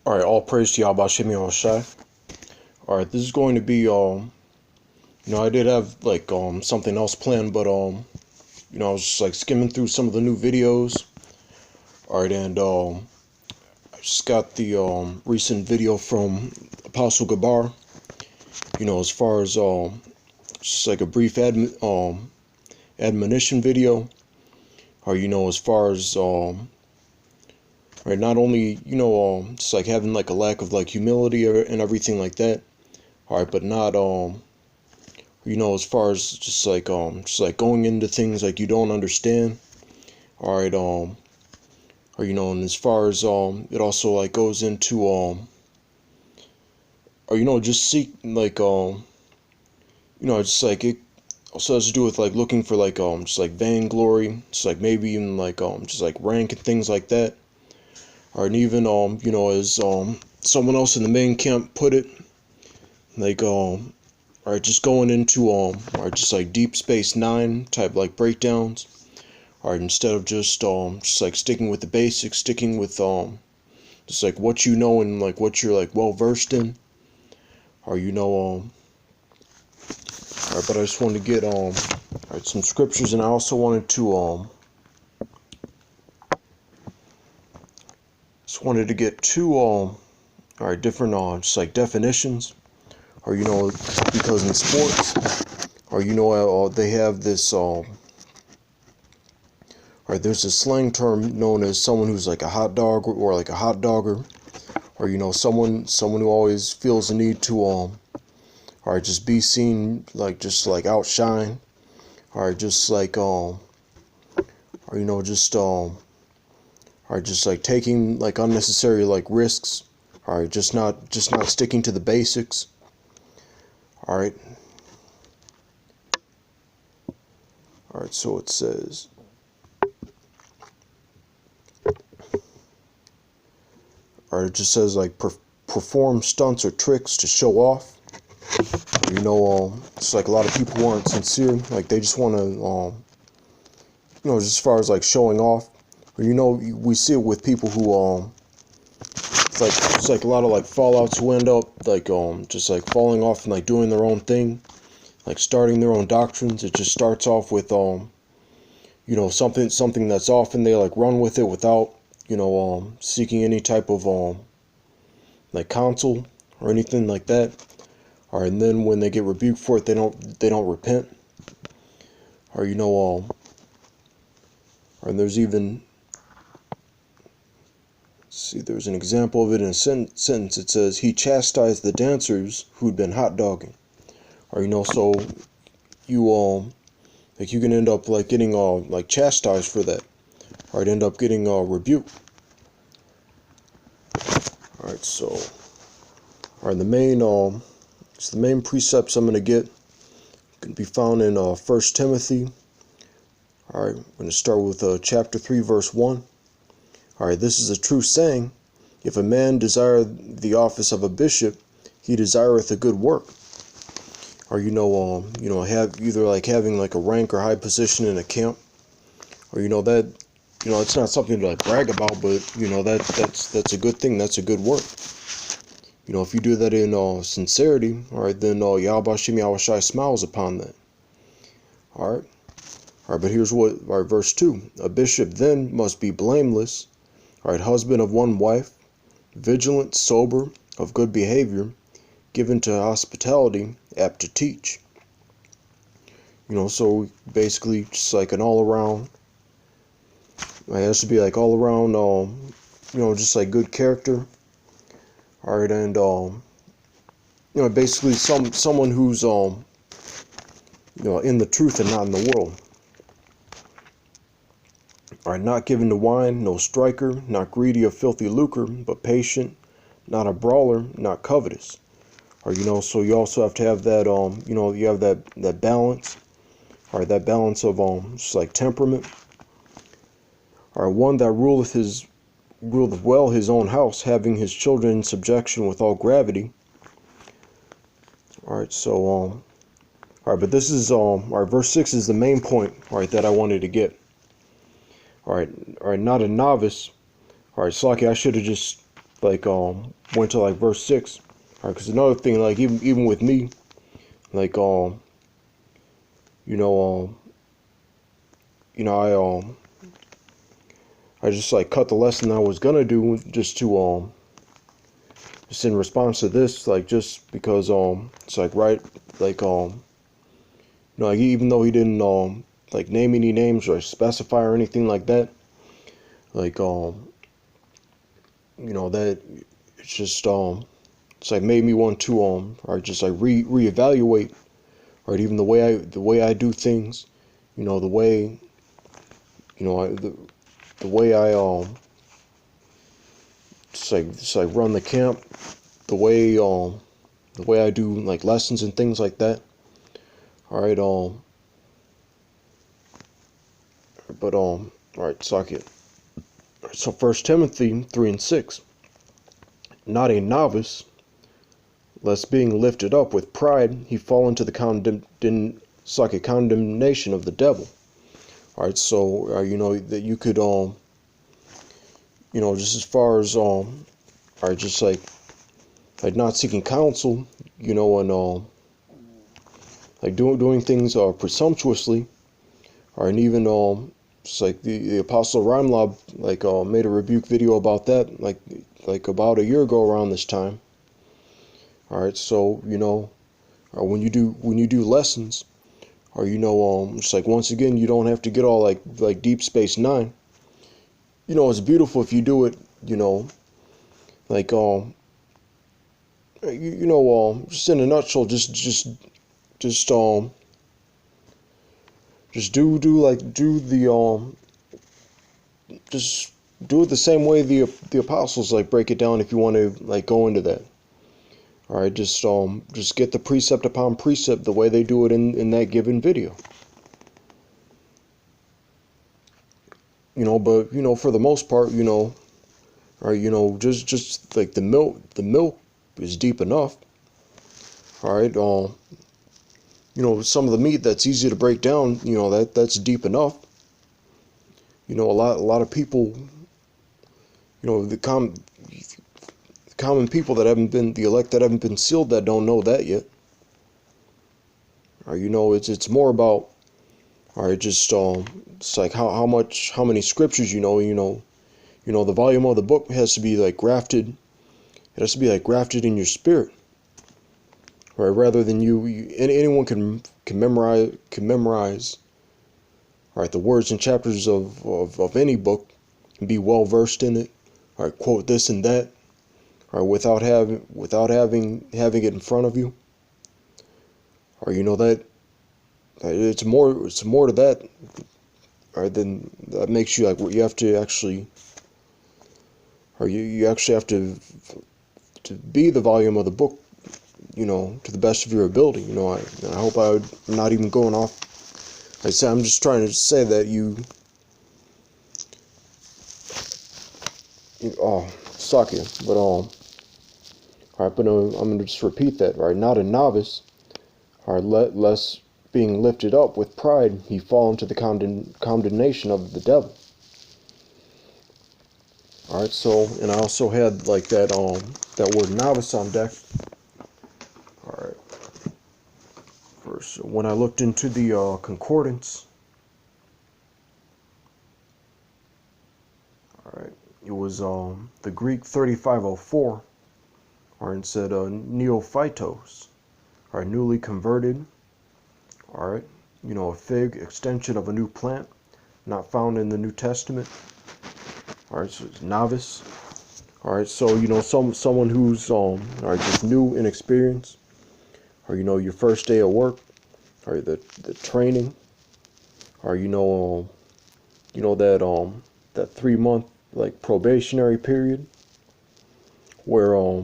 Alright, all praise to Yahweh Shem Shai. Alright, this is going to be, I did have, something else planned, but, I was just, skimming through some of the new videos. Alright, and, I just got the, recent video from Apostle Gabar, as far as, just a brief admonition video, or, as far as, right, not only, just having a lack of humility and everything like that. Alright, but not as far as just going into things you don't understand. Alright, and as far as it also goes into just seek it also has to do with looking for vainglory, just maybe even just rank and things like that. Or even as someone else in the main camp put it, just going into just Deep Space Nine type breakdowns. Instead of just sticking with the basics, sticking with just what you know and what you're well versed in. But I just wanted to get some scriptures, and I also wanted to get two different just definitions, because in sports, they have this there's a slang term known as someone who's a hot dog, or a hot dogger, or someone who always feels the need to just be seen, just outshine, just just taking unnecessary risks, just not sticking to the basics. Alright, so it says, it just says perform stunts or tricks to show off. It's a lot of people who aren't sincere, they just want to just as far as showing off. We see it with people who it's a lot of fallouts who end up just falling off and doing their own thing, starting their own doctrines. It just starts off with something that's off, and they run with it without seeking any type of counsel or anything like that. And then when they get rebuked for it, they don't repent. And there's even, there's an example of it in a sentence. It says, he chastised the dancers who'd been hot dogging. So you you can end up getting chastised for that, or end up getting rebuked. The main precepts I'm going to get can be found in 1 Timothy. I'm going to start with chapter 3, verse 1. This is a true saying: if a man desire the office of a bishop, he desireth a good work. Have either having a rank or high position in a camp, or that it's not something to brag about, but that's a good thing. That's a good work. If you do that in sincerity, then Yahweh Shem Yahushai smiles upon that. But here's what, verse 2. A bishop then must be blameless, husband of one wife, vigilant, sober, of good behavior, given to hospitality, apt to teach. So basically just an all-around, it has to be all-around, just good character. And basically someone who's in the truth and not in the world. Not given to wine, no striker, not greedy of filthy lucre, but patient, not a brawler, not covetous. So you also have to have that you have that balance. That balance of just temperament. One that ruleth well his own house, having his children in subjection with all gravity. But this is verse 6 is the main point, that I wanted to get. Not a novice. Slaki, I should have just like went to like verse 6. All right, because another thing, like even with me, like you know I just like cut the lesson I was gonna do just to just in response to this, like just because it's like right, like like even though he didn't like name any names or specify or anything like that, like that it's just it's like made me want to or just like reevaluate, or even the way I do things, the way the way I just like run the camp, the way I do like lessons and things like that. All right, all right, suck it. So 1 Timothy 3:6, not a novice, lest being lifted up with pride he fall into the condemnation of the devil. All right, so that you could just as far as all right, just like not seeking counsel, and like doing things presumptuously, or and even just like the Apostle Rhymelob like made a rebuke video about that like about a year ago around this time. All right, so when you do lessons, or just like once again, you don't have to get all like Deep Space Nine. It's beautiful if you do it. Like just in a nutshell, just do the just do it the same way the apostles like break it down if you want to like go into that. All right, just get the precept upon precept the way they do it in that given video. But for the most part, or just like the milk is deep enough. All right, some of the meat that's easy to break down, that's deep enough. A lot of people, the common people that haven't been the elect, that haven't been sealed, that don't know that yet. Or it's more about, all right, just it's like how many scriptures the volume of the book has to be like grafted. It has to be like grafted in your spirit, right? Rather than anyone can memorize, all right, the words and chapters of any book, and be well versed in it, all right, quote this and that, or without having it in front of you, or that it's more to that, or then that makes you like you have to actually, or you actually have to be the volume of the book, to the best of your ability. I hope I'm not even going off. Like I said, I'm just trying to say that suck it, but all right, but I'm gonna just repeat that, right? Not a novice, all right, lest being lifted up with pride he fall into the condemnation of the devil. All right, so, and I also had like that word novice on deck. All right, first when I looked into the concordance, all right, it was the Greek 3504, or it said neophytos, or newly converted. All right, a fig, extension of a new plant, not found in the New Testament. All right, so it's novice. All right, so someone who's all right, just new, inexperienced, or your first day of work, or the training, or that 3 month like probationary period, where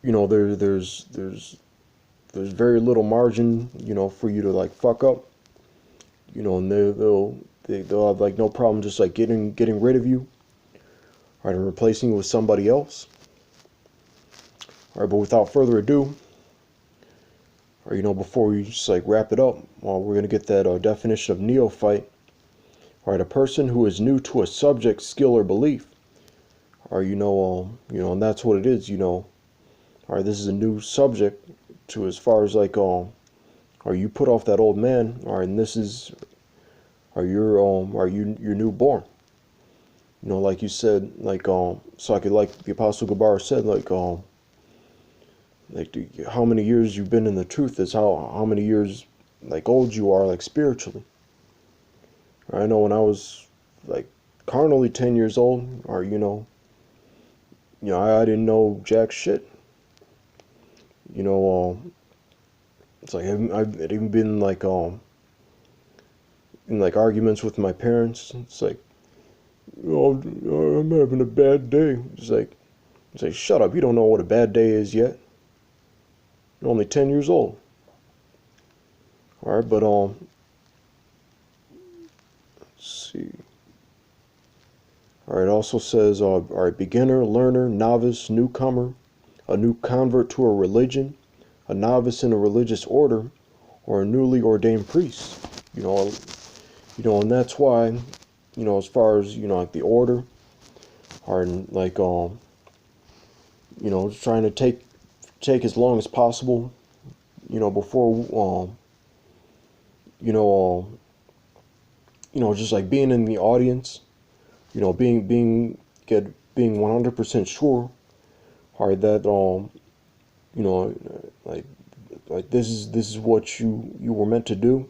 there's very little margin, for you to like fuck up, and they'll have like no problem just like getting rid of you, right, and replacing you with somebody else. All right, but without further ado, or before we just like wrap it up, we're gonna get that definition of neophyte. All right, a person who is new to a subject, skill, or belief. or and that's what it is, or this is a new subject to as far as like or you put off that old man, or and this is are you newborn. Like you said, like so I could, like the Apostle Gabar said, how many years you've been in the truth is how many years like old you are, like spiritually. I know when I was like carnally 10 years old, or I didn't know jack shit. It's like I've even been like in like arguments with my parents. It's like, I'm having a bad day. It's like, shut up, you don't know what a bad day is yet. You're only 10 years old. Alright, but let's see. Alright, it also says alright, beginner, learner, novice, newcomer, a new convert to a religion, a novice in a religious order, or a newly ordained priest. And that's why, as far as, like the order, are like trying to take as long as possible, before just like being in the audience, being 100% sure, or that like this is what you were meant to do,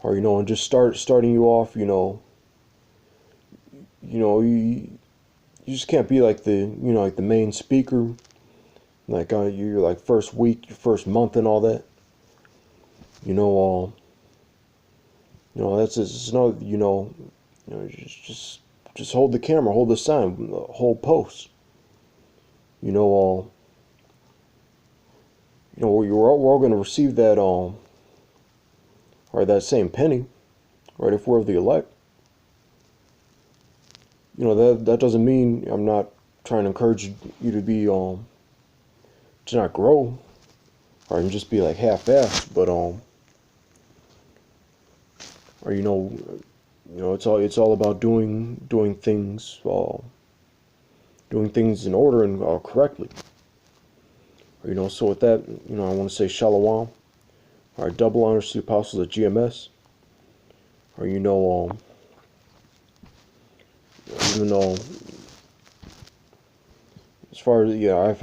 or and just starting you off, you just can't be like like the main speaker, like your like first week, your first month, and all that. That's just no, just hold the camera, hold the sign, hold post. We're all going to receive that or that same penny, right? If we're of the elect, that doesn't mean I'm not trying to encourage you to be to not grow, or just be like half-assed, but or it's all about doing things in order and correctly. Or, so with that, I want to say shalom. Our double honors to the apostles at GMS. Or even though as far as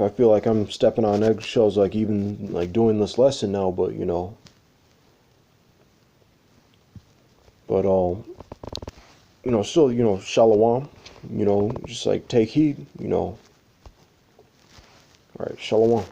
I feel like I'm stepping on eggshells, like even like doing this lesson now, but still, shalom, just like take heed, all right, shalom.